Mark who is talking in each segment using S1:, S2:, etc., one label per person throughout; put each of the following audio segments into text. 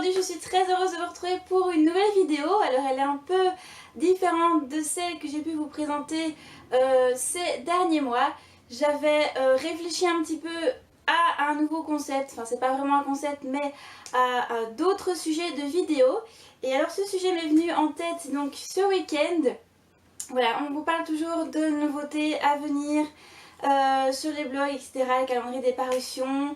S1: aujourd'hui je suis très heureuse de vous retrouver pour une nouvelle vidéo. Alors elle est un peu différente de celle que j'ai pu vous présenter ces derniers mois. J'avais réfléchi un petit peu à un nouveau concept, enfin c'est pas vraiment un concept mais à d'autres sujets de vidéos. Et alors ce sujet m'est venu en tête donc ce week-end. Voilà, on vous parle toujours de nouveautés à venir sur les blogs, etc., le calendrier des parutions.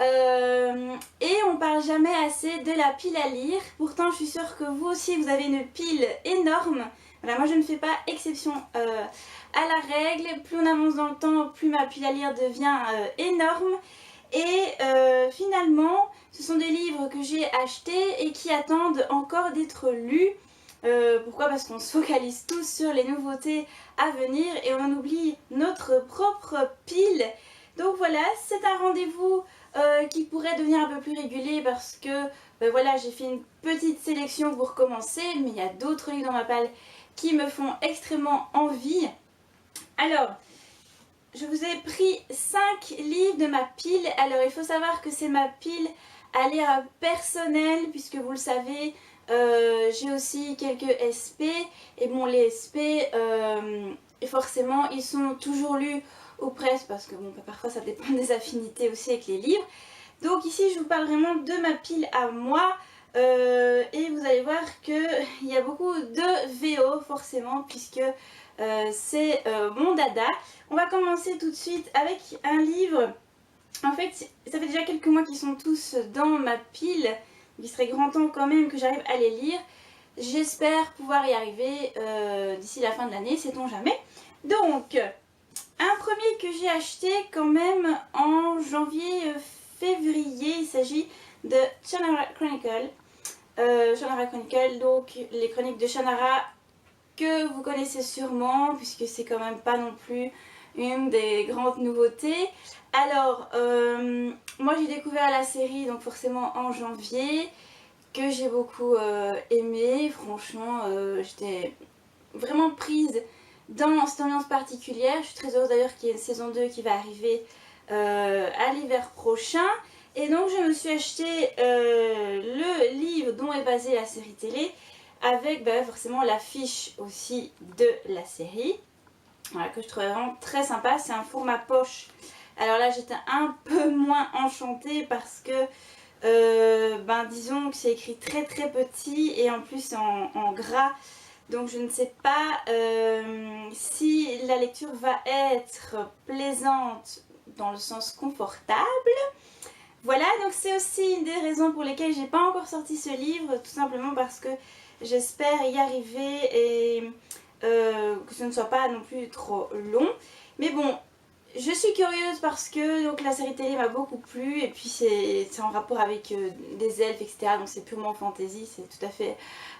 S1: Et on parle jamais assez de la pile à lire. Pourtant je suis sûre que vous aussi vous avez une pile énorme. Voilà, moi je ne fais pas exception à la règle. Plus on avance dans le temps, plus ma pile à lire devient énorme. Et finalement ce sont des livres que j'ai achetés et qui attendent encore d'être lus. Pourquoi? Parce qu'on se focalise tous sur les nouveautés à venir et on oublie notre propre pile. Donc voilà, c'est un rendez-vous qui pourrait devenir un peu plus régulier parce que voilà, j'ai fait une petite sélection pour commencer, mais il y a d'autres livres dans ma pile qui me font extrêmement envie. Alors, je vous ai pris 5 livres de ma pile. Alors il faut savoir que c'est ma pile à lire personnelle puisque vous le savez, j'ai aussi quelques SP et bon, les SP forcément ils sont toujours lus ou presque parce que bon, parfois ça dépend des affinités aussi avec les livres. Donc ici je vous parle vraiment de ma pile à moi et vous allez voir qu'il y a beaucoup de VO forcément puisque c'est mon dada. On va commencer tout de suite avec un livre. En fait ça fait déjà quelques mois qu'ils sont tous dans ma pile. Il serait grand temps quand même que j'arrive à les lire. J'espère pouvoir y arriver d'ici la fin de l'année, sait-on jamais. Donc, un premier que j'ai acheté quand même en janvier-février, il s'agit de Shannara Chronicle. Shannara Chronicle, donc les chroniques de Shannara que vous connaissez sûrement, puisque c'est quand même pas non plus une des grandes nouveautés. Alors, moi j'ai découvert la série donc forcément en janvier, que j'ai beaucoup aimé. Franchement, j'étais vraiment prise dans cette ambiance particulière. Je suis très heureuse d'ailleurs qu'il y ait une saison 2 qui va arriver à l'hiver prochain. Et donc je me suis acheté le livre dont est basée la série télé, avec forcément l'affiche aussi de la série. Voilà, que je trouvais vraiment très sympa. C'est un format poche. Alors là j'étais un peu moins enchantée parce que disons que c'est écrit très très petit et en plus en gras. Donc je ne sais pas si la lecture va être plaisante dans le sens confortable. Voilà, donc c'est aussi une des raisons pour lesquelles j'ai pas encore sorti ce livre, tout simplement parce que j'espère y arriver et que ce ne soit pas non plus trop long. Mais bon, je suis curieuse parce que donc, la série télé m'a beaucoup plu et puis c'est en rapport avec des elfes, etc. Donc c'est purement fantasy, c'est tout à fait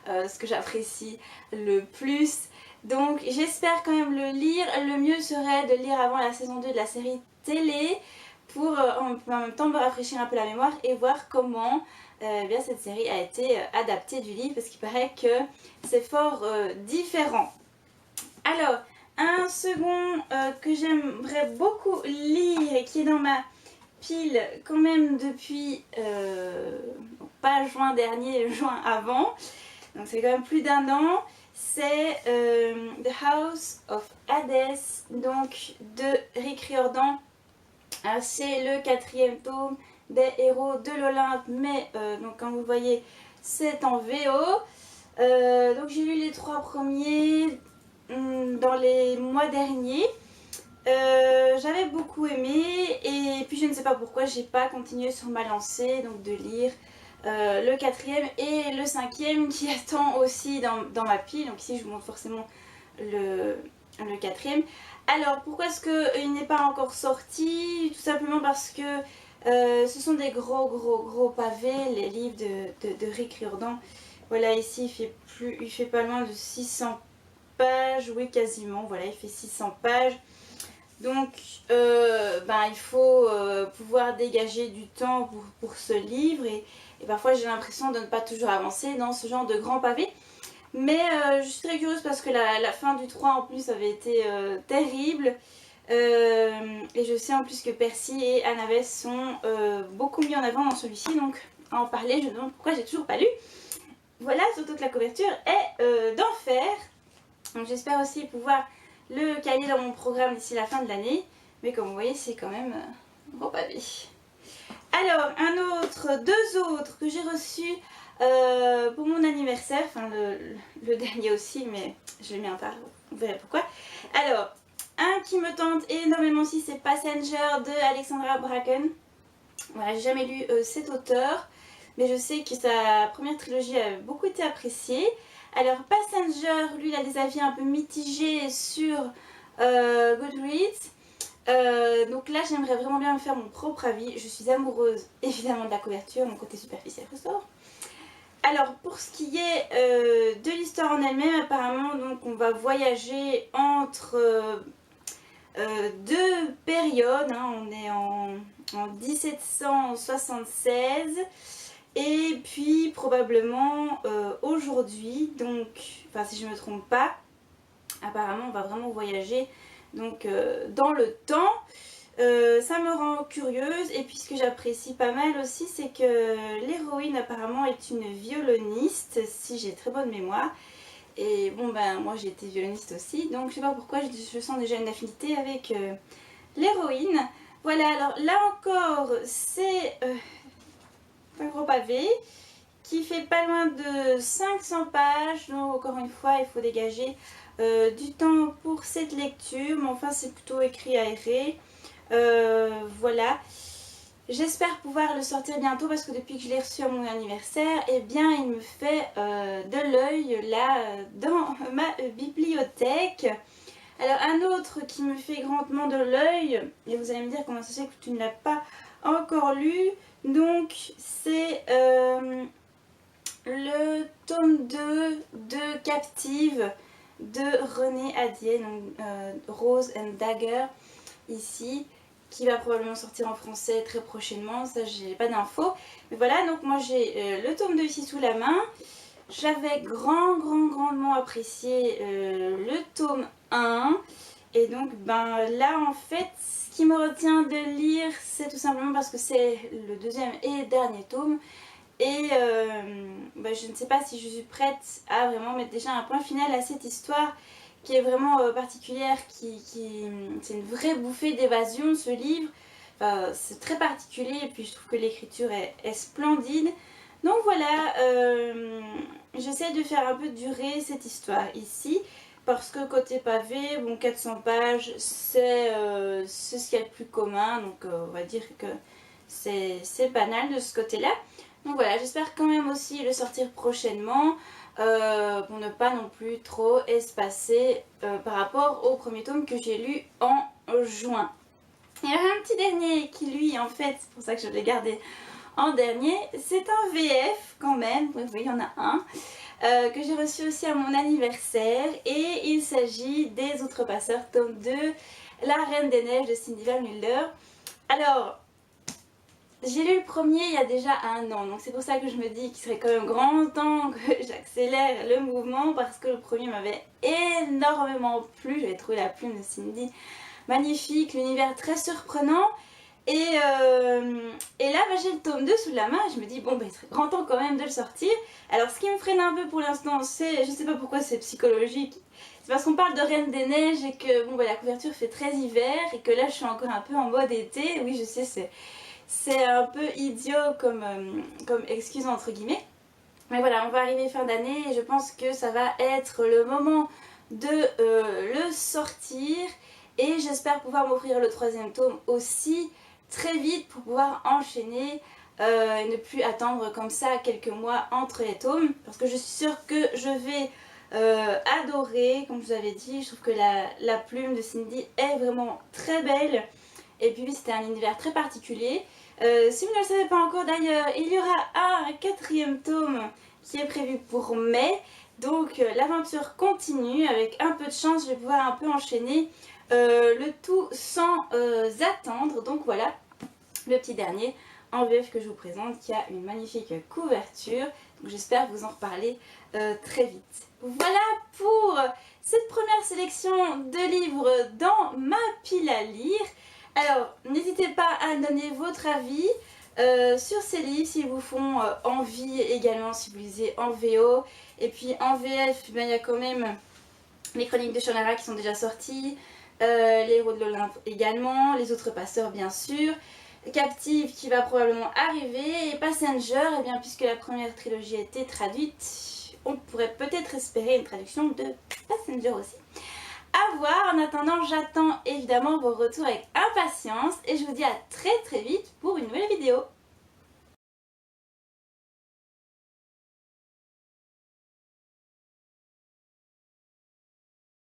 S1: ce que j'apprécie le plus. Donc j'espère quand même le lire. Le mieux serait de le lire avant la saison 2 de la série télé pour en même temps me rafraîchir un peu la mémoire et voir comment bien cette série a été adaptée du livre parce qu'il paraît que c'est fort différent. Alors, un second que j'aimerais beaucoup lire et qui est dans ma pile quand même depuis pas juin dernier, juin avant, donc c'est quand même plus d'un an, c'est The House of Hades, donc de Rick Riordan. C'est le 4e tome des héros de l'Olympe, mais donc comme vous voyez c'est en VO. Donc j'ai lu les 3 premiers dans les mois derniers. J'avais beaucoup aimé et puis je ne sais pas pourquoi j'ai pas continué sur ma lancée donc de lire le 4e et le 5e qui attend aussi dans ma pile. Donc ici je vous montre forcément le 4e. Alors pourquoi est-ce qu'il n'est pas encore sorti? Tout simplement parce que ce sont des gros pavés, les livres de Rick Riordan. Voilà, ici il fait pas loin de 600 pages, oui quasiment, voilà il fait 600 pages. Donc il faut pouvoir dégager du temps pour ce livre et parfois j'ai l'impression de ne pas toujours avancer dans ce genre de grands pavés. Mais je suis très curieuse parce que la fin du 3 en plus avait été terrible. Et je sais en plus que Percy et Annabeth sont beaucoup mis en avant dans celui-ci. Donc à en parler, je me demande pourquoi j'ai toujours pas lu. Voilà, surtout que la couverture est d'enfer. Donc j'espère aussi pouvoir le caler dans mon programme d'ici la fin de l'année. Mais comme vous voyez, c'est quand même un gros pavé. Alors, deux autres que j'ai reçus pour mon anniversaire. Enfin, le dernier aussi, mais je l'ai mis en part, vous verrez pourquoi. Alors, un qui me tente énormément aussi, c'est Passenger de Alexandra Bracken. Voilà, j'ai jamais lu cet auteur, mais je sais que sa première trilogie a beaucoup été appréciée. Alors, Passenger, lui, il a des avis un peu mitigés sur Goodreads. Donc là, j'aimerais vraiment bien me faire mon propre avis. Je suis amoureuse, évidemment, de la couverture, mon côté superficiel ressort. Alors, pour ce qui est de l'histoire en elle-même, apparemment, donc, on va voyager entre deux périodes. Hein. On est en 1776 et puis probablement aujourd'hui. Donc, enfin, si je ne me trompe pas, apparemment, on va vraiment voyager donc dans le temps. Ça me rend curieuse, et puis ce que j'apprécie pas mal aussi, c'est que l'héroïne apparemment est une violoniste, si j'ai très bonne mémoire. Et bon ben moi j'ai été violoniste aussi, donc je sais pas pourquoi je sens déjà une affinité avec l'héroïne. Voilà, alors là encore c'est un gros pavé qui fait pas loin de 500 pages, donc encore une fois il faut dégager du temps pour cette lecture, mais enfin c'est plutôt écrit aéré. Voilà, j'espère pouvoir le sortir bientôt parce que depuis que je l'ai reçu à mon anniversaire, eh bien il me fait de l'œil là dans ma bibliothèque. Alors un autre qui me fait grandement de l'œil, et vous allez me dire comment ça se fait que tu ne l'as pas encore lu, donc c'est le tome 2 de Captive de René Adier, donc Rose and Dagger ici, qui va probablement sortir en français très prochainement, ça j'ai pas d'infos. Mais voilà, donc moi j'ai le tome 2 ici sous la main. J'avais grandement apprécié le tome 1. Et donc ben là en fait, ce qui me retient de lire, c'est tout simplement parce que c'est le deuxième et dernier tome. Et ben, je ne sais pas si je suis prête à vraiment mettre déjà un point final à cette histoire qui est vraiment particulière, c'est une vraie bouffée d'évasion ce livre. Enfin, c'est très particulier et puis je trouve que l'écriture est splendide. Donc voilà, j'essaie de faire un peu durer cette histoire ici parce que côté pavé, bon 400 pages c'est ce qu'il y a de plus commun, donc on va dire que c'est banal de ce côté-là. Donc voilà, j'espère quand même aussi le sortir prochainement. Pour ne pas non plus trop espacer par rapport au premier tome que j'ai lu en juin. Il y a un petit dernier qui lui en fait, c'est pour ça que je l'ai gardé en dernier, c'est un VF quand même, oui il y en a un, que j'ai reçu aussi à mon anniversaire et il s'agit des Outrepasseurs tome 2, La Reine des Neiges de Cindy Vermeulen. Alors, j'ai lu le premier il y a déjà 1 an, donc c'est pour ça que je me dis qu'il serait quand même grand temps que j'accélère le mouvement parce que le premier m'avait énormément plu. J'avais trouvé la plume de Cindy magnifique, l'univers très surprenant. Et là bah, j'ai le tome 2 sous la main et je me dis bon bah, il serait grand temps quand même de le sortir. Alors ce qui me freine un peu pour l'instant, c'est, je sais pas pourquoi c'est psychologique, c'est parce qu'on parle de Reine des Neiges et que bon bah, la couverture fait très hiver et que là je suis encore un peu en mode été. Oui je sais, c'est un peu idiot comme excuse entre guillemets. Mais voilà, on va arriver fin d'année et je pense que ça va être le moment de le sortir. Et j'espère pouvoir m'offrir le 3e tome aussi très vite pour pouvoir enchaîner et ne plus attendre comme ça quelques mois entre les tomes. Parce que je suis sûre que je vais adorer, comme je vous avais dit. Je trouve que la plume de Cindy est vraiment très belle. Et puis c'était un univers très particulier. Si vous ne le savez pas encore d'ailleurs, il y aura un 4e tome qui est prévu pour mai. Donc l'aventure continue, avec un peu de chance je vais pouvoir un peu enchaîner le tout sans attendre. Donc voilà le petit dernier en VF que je vous présente qui a une magnifique couverture. Donc j'espère vous en reparler très vite. Voilà pour cette première sélection de livres dans ma pile à lire. Alors, n'hésitez pas à donner votre avis. sur ces livres s'ils vous font envie également, si vous lisez en VO. Et puis en VF, ben, il y a quand même les Chroniques de Shannara qui sont déjà sorties, les Héros de l'Olympe également, les Autres Passeurs bien sûr, Captive qui va probablement arriver, et Passenger, et bien puisque la première trilogie a été traduite, on pourrait peut-être espérer une traduction de Passenger aussi. À voir, en attendant j'attends évidemment vos retours avec impatience et je vous dis à très vite pour une nouvelle vidéo.